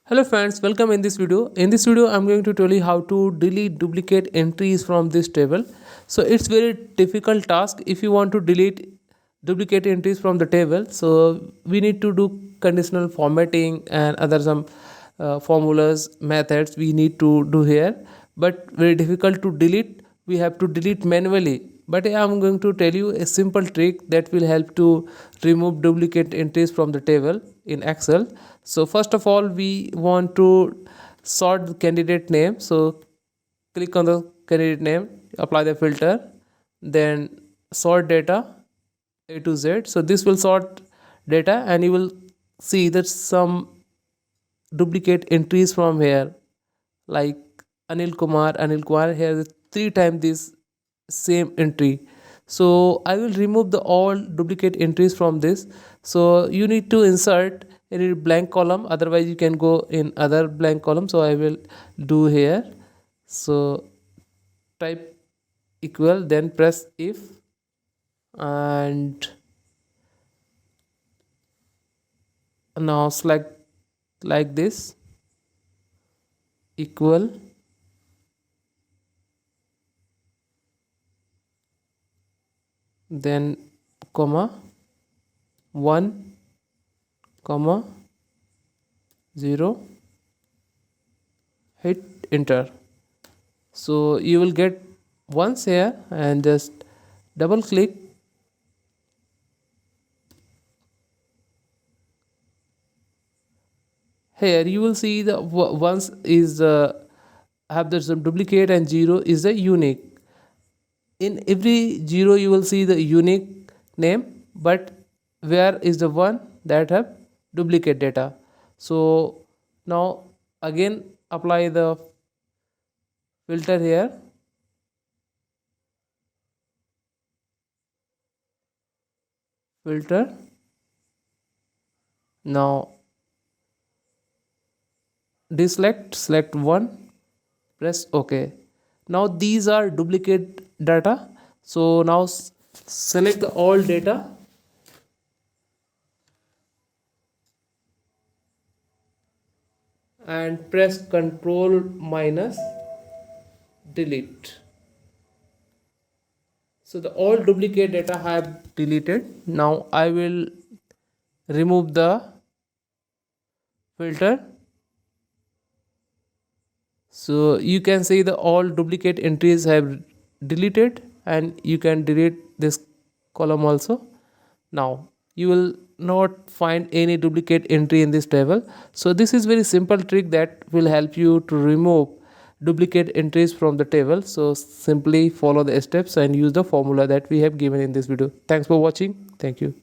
Hello friends, welcome in this video. In this video, I'm going to tell you how to delete duplicate entries from this table. So it's very difficult task if you want to delete duplicate entries from the table. So we need to do conditional formatting and other some formulas, methods we need to do here. But very difficult to delete. We have to delete manually. But I'm going to tell you a simple trick that will help to remove duplicate entries from the table in Excel. So first of all, we want to sort the candidate name. So click on the candidate name, apply the filter, then sort data A to Z. So this will sort data and you will see that some duplicate entries from here, like Anil Kumar has three times this same entry. So I will remove the all duplicate entries from this. So you need to insert any blank column, otherwise you can go in other blank column. So I will do here. So type equal, then press if, and now select like this, equal, then comma 1 comma 0, hit enter. So you will get once here and just double click. Here you will see the once is have the some duplicate and 0 is the unique. In every 0 you will see the unique name, but where is the one that have duplicate data. So now again apply the filter here, filter, now deselect, select one, press ok. Now these are duplicate data. So now select the all data and press Ctrl minus delete. So the all duplicate data have deleted. Now I will remove the filter. So you can see the all duplicate entries have deleted, and you can delete this column also. Now you will not find any duplicate entry in this table. So this is very simple trick that will help you to remove duplicate entries from the table. So simply follow the steps and use the formula that we have given in this video. Thanks for watching. Thank you.